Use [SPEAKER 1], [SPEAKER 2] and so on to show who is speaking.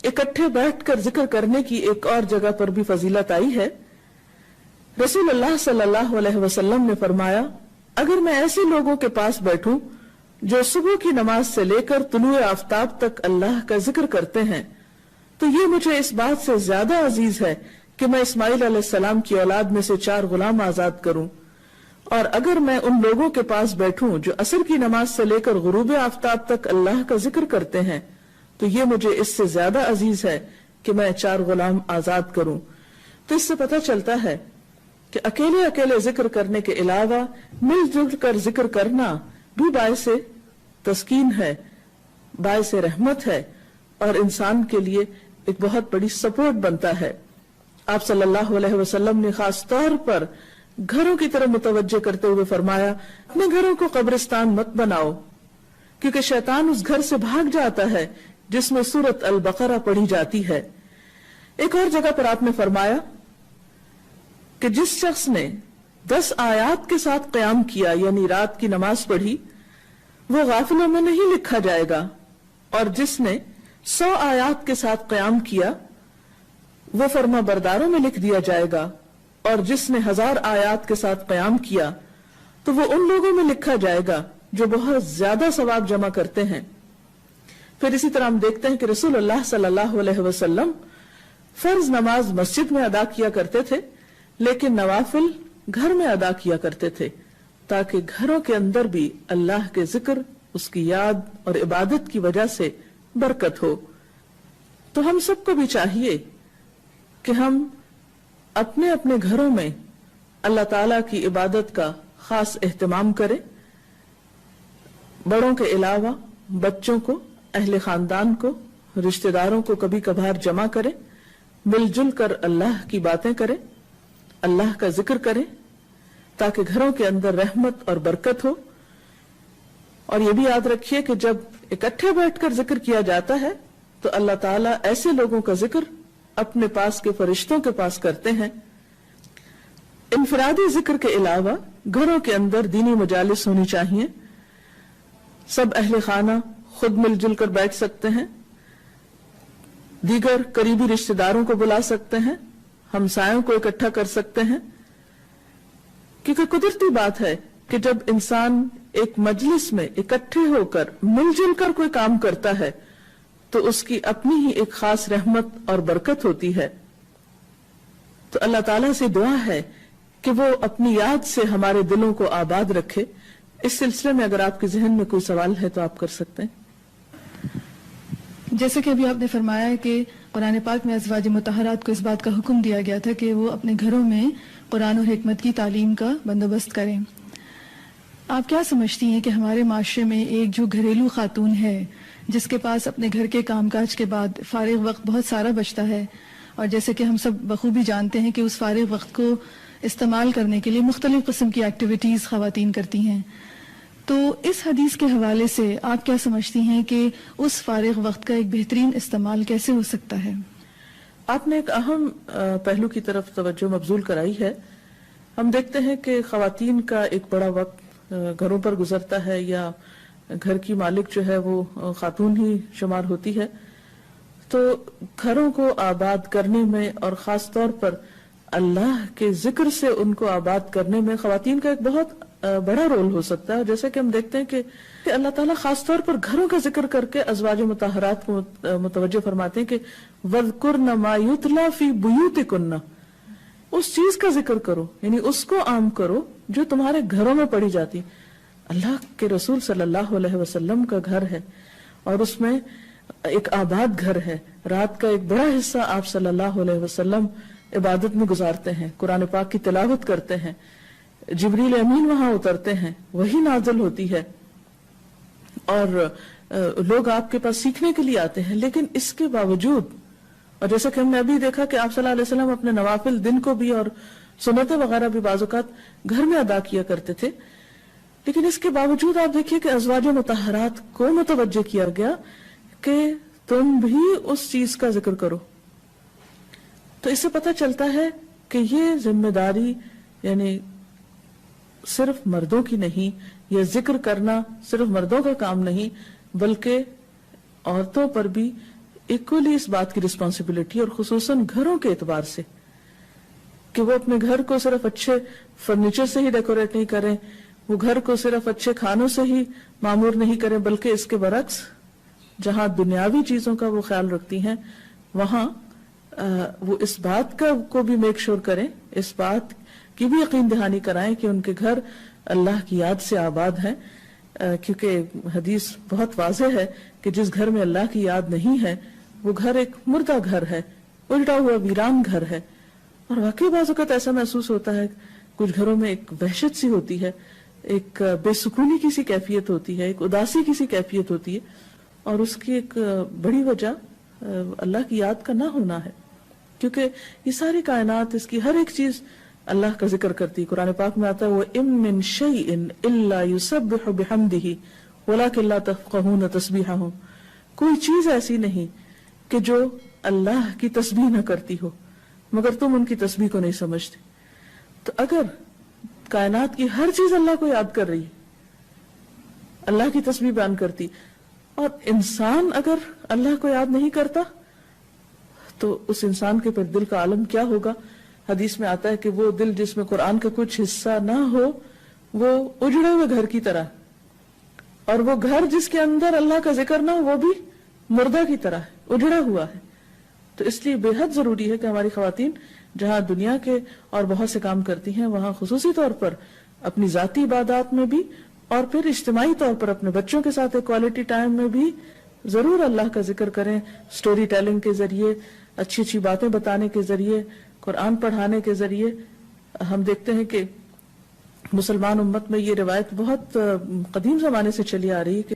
[SPEAKER 1] اکٹھے بیٹھ کر ذکر کرنے کی ایک اور جگہ پر بھی فضیلت آئی ہے۔ رسول اللہ صلی اللہ علیہ وسلم نے فرمایا، اگر میں ایسے لوگوں کے پاس بیٹھوں جو صبح کی نماز سے لے کر طلوع آفتاب تک اللہ کا ذکر کرتے ہیں تو یہ مجھے اس بات سے زیادہ عزیز ہے کہ میں اسماعیل علیہ السلام کی اولاد میں سے 4 غلام آزاد کروں، اور اگر میں ان لوگوں کے پاس بیٹھوں جو عصر کی نماز سے لے کر غروب آفتاب تک اللہ کا ذکر کرتے ہیں تو یہ مجھے اس سے زیادہ عزیز ہے کہ میں 4 غلام آزاد کروں۔ تو اس سے پتہ چلتا ہے کہ اکیلے اکیلے ذکر کرنے کے علاوہ مل جل کر ذکر کرنا بھی باعث تسکین ہے، باعث رحمت ہے، اور انسان کے لیے ایک بہت بڑی سپورٹ بنتا ہے۔ آپ صلی اللہ علیہ وسلم نے خاص طور پر گھروں کی طرف متوجہ کرتے ہوئے فرمایا، اپنے گھروں کو قبرستان مت بناؤ، کیونکہ شیطان اس گھر سے بھاگ جاتا ہے جس میں سورۃ البقرہ پڑھی جاتی ہے۔ ایک اور جگہ پر آپ نے فرمایا کہ جس شخص نے 10 آیات کے ساتھ قیام کیا، یعنی رات کی نماز پڑھی، وہ غافلوں میں نہیں لکھا جائے گا، اور جس نے 100 آیات کے ساتھ قیام کیا وہ فرما برداروں میں لکھ دیا جائے گا، اور جس نے 1000 آیات کے ساتھ قیام کیا تو وہ ان لوگوں میں لکھا جائے گا جو بہت زیادہ ثواب جمع کرتے ہیں۔ پھر اسی طرح ہم دیکھتے ہیں کہ رسول اللہ صلی اللہ علیہ وسلم فرض نماز مسجد میں ادا کیا کرتے تھے، لیکن نوافل گھر میں ادا کیا کرتے تھے، تاکہ گھروں کے اندر بھی اللہ کے ذکر، اس کی یاد اور عبادت کی وجہ سے برکت ہو۔ تو ہم سب کو بھی چاہیے کہ ہم اپنے اپنے گھروں میں اللہ تعالی کی عبادت کا خاص اہتمام کریں، بڑوں کے علاوہ بچوں کو، اہل خاندان کو، رشتہ داروں کو کبھی کبھار جمع کریں، مل جل کر اللہ کی باتیں کریں، اللہ کا ذکر کریں، تاکہ گھروں کے اندر رحمت اور برکت ہو۔ اور یہ بھی یاد رکھیے کہ جب اکٹھے بیٹھ کر ذکر کیا جاتا ہے تو اللہ تعالیٰ ایسے لوگوں کا ذکر اپنے پاس کے فرشتوں کے پاس کرتے ہیں۔ انفرادی ذکر کے علاوہ گھروں کے اندر دینی مجالس ہونی چاہیے، سب اہل خانہ خود مل جل کر بیٹھ سکتے ہیں، دیگر قریبی رشتہ داروں کو بلا سکتے ہیں، ہمسایوں کو اکٹھا کر سکتے ہیں، کیونکہ قدرتی بات ہے کہ جب انسان ایک مجلس میں اکٹھے ہو کر مل جل کر کوئی کام کرتا ہے تو اس کی اپنی ہی ایک خاص رحمت اور برکت ہوتی ہے۔ تو اللہ تعالیٰ سے دعا ہے کہ وہ اپنی یاد سے ہمارے دلوں کو آباد رکھے۔ اس سلسلے میں اگر آپ کے ذہن میں کوئی سوال ہے تو آپ کر سکتے ہیں۔
[SPEAKER 2] جیسے کہ ابھی آپ نے فرمایا ہے کہ قرآن پاک میں ازواج مطہرات کو اس بات کا حکم دیا گیا تھا کہ وہ اپنے گھروں میں قرآن اور حکمت کی تعلیم کا بندوبست کریں، آپ کیا سمجھتی ہیں کہ ہمارے معاشرے میں ایک جو گھریلو خاتون ہے جس کے پاس اپنے گھر کے کام کاج کے بعد فارغ وقت بہت سارا بچتا ہے، اور جیسے کہ ہم سب بخوبی جانتے ہیں کہ اس فارغ وقت کو استعمال کرنے کے لیے مختلف قسم کی ایکٹیویٹیز خواتین کرتی ہیں، تو اس حدیث کے حوالے سے آپ کیا سمجھتی ہیں کہ اس فارغ وقت کا ایک بہترین استعمال کیسے ہو سکتا ہے؟
[SPEAKER 1] آپ نے ایک اہم پہلو کی طرف توجہ مبذول کرائی ہے۔ ہم دیکھتے ہیں کہ خواتین کا ایک بڑا وقت گھروں پر گزرتا ہے، یا گھر کی مالک جو ہے وہ خاتون ہی شمار ہوتی ہے، تو گھروں کو آباد کرنے میں اور خاص طور پر اللہ کے ذکر سے ان کو آباد کرنے میں خواتین کا ایک بہت بڑا رول ہو سکتا ہے۔ جیسے کہ ہم دیکھتے ہیں کہ اللہ تعالیٰ خاص طور پر گھروں کا ذکر کر کے ازواج مطہرات کو متوجہ فرماتے ہیں کہ وَاذْكُرْنَ مَا يُتْلَى فِي بُيُوتِكُنَّ، اس چیز کا ذکر کرو، یعنی اس کو عام کرو جو تمہارے گھروں میں پڑھی جاتی۔ اللہ کے رسول صلی اللہ علیہ وسلم کا گھر ہے اور اس میں ایک آباد گھر ہے، رات کا ایک بڑا حصہ آپ صلی اللہ علیہ وسلم عبادت میں گزارتے ہیں، قرآن پاک کی تلاوت کرتے ہیں، جبریل امین وہاں اترتے ہیں، وہی نازل ہوتی ہے، اور لوگ آپ کے پاس سیکھنے کے لیے آتے ہیں۔ لیکن اس کے باوجود، اور جیسا کہ ہم نے ابھی دیکھا کہ آپ صلی اللہ علیہ وسلم اپنے نوافل دن کو بھی اور سنتیں وغیرہ بھی بعض اوقات گھر میں ادا کیا کرتے تھے، لیکن اس کے باوجود آپ دیکھیے کہ ازواج مطہرات کو متوجہ کیا گیا کہ تم بھی اس چیز کا ذکر کرو۔ تو اس سے پتہ چلتا ہے کہ یہ ذمہ داری یعنی صرف مردوں کی نہیں، یہ ذکر کرنا صرف مردوں کا کام نہیں، بلکہ عورتوں پر بھی ایکولی اس بات کی رسپانسبلٹی، اور خصوصاً گھروں کے اعتبار سے، کہ وہ اپنے گھر کو صرف اچھے فرنیچر سے ہی ڈیکوریٹ نہیں کریں، وہ گھر کو صرف اچھے کھانوں سے ہی معمور نہیں کریں، بلکہ اس کے برعکس جہاں دنیاوی چیزوں کا وہ خیال رکھتی ہیں وہاں وہ اس بات کا کو بھی میک شور کریں، اس بات کی بھی یقین دہانی کرائیں کہ ان کے گھر اللہ کی یاد سے آباد ہیں، کیونکہ حدیث بہت واضح ہے کہ جس گھر میں اللہ کی یاد نہیں ہے وہ گھر ایک مردہ گھر ہے، اجڑا ہوا ویران گھر ہے۔ اور واقعی بعض اوقات ایسا محسوس ہوتا ہے، کچھ گھروں میں ایک وحشت سی ہوتی ہے، ایک بے سکونی کی سی کیفیت ہوتی ہے، ایک اداسی کی سی کیفیت ہوتی ہے، اور اس کی ایک بڑی وجہ اللہ کی یاد کا نہ ہونا ہے، کیونکہ یہ ساری کائنات، اس کی ہر ایک چیز اللہ کا ذکر کرتی ہے۔ قرآن پاک میں آتا ہے وَإِن مِّن شَيْءٍ إِلَّا يُسَبِّحُ بِحَمْدِهِ وَلَكِن لَّا تَفْقَهُونَ تَسْبِيحَهُم، کوئی چیز ایسی نہیں کہ جو اللہ کی تسبیح نہ کرتی ہو مگر تم ان کی تسبیح کو نہیں سمجھتے۔ تو اگر کائنات کی ہر چیز اللہ کو یاد کر رہی ہے، اللہ کی تسبیح بیان کرتی، اور انسان اگر اللہ کو یاد نہیں کرتا تو اس انسان کے پر دل کا عالم کیا ہوگا؟ حدیث میں آتا ہے کہ وہ دل جس میں قرآن کا کچھ حصہ نہ ہو وہ اجڑے ہوئے گھر کی طرح، اور وہ گھر جس کے اندر اللہ کا ذکر نہ ہو وہ بھی مردہ کی طرح ہے، اجڑا ہوا ہے۔ تو اس لیے بے حد ضروری ہے کہ ہماری خواتین جہاں دنیا کے اور بہت سے کام کرتی ہیں وہاں خصوصی طور پر اپنی ذاتی عبادات میں بھی اور پھر اجتماعی طور پر اپنے بچوں کے ساتھ ایک کوالٹی ٹائم میں بھی ضرور اللہ کا ذکر کریں، سٹوری ٹیلنگ کے ذریعے، اچھی اچھی باتیں بتانے کے ذریعے، قرآن پڑھانے کے ذریعے۔ ہم دیکھتے ہیں کہ مسلمان امت میں یہ روایت بہت قدیم زمانے سے چلی آ رہی ہے کہ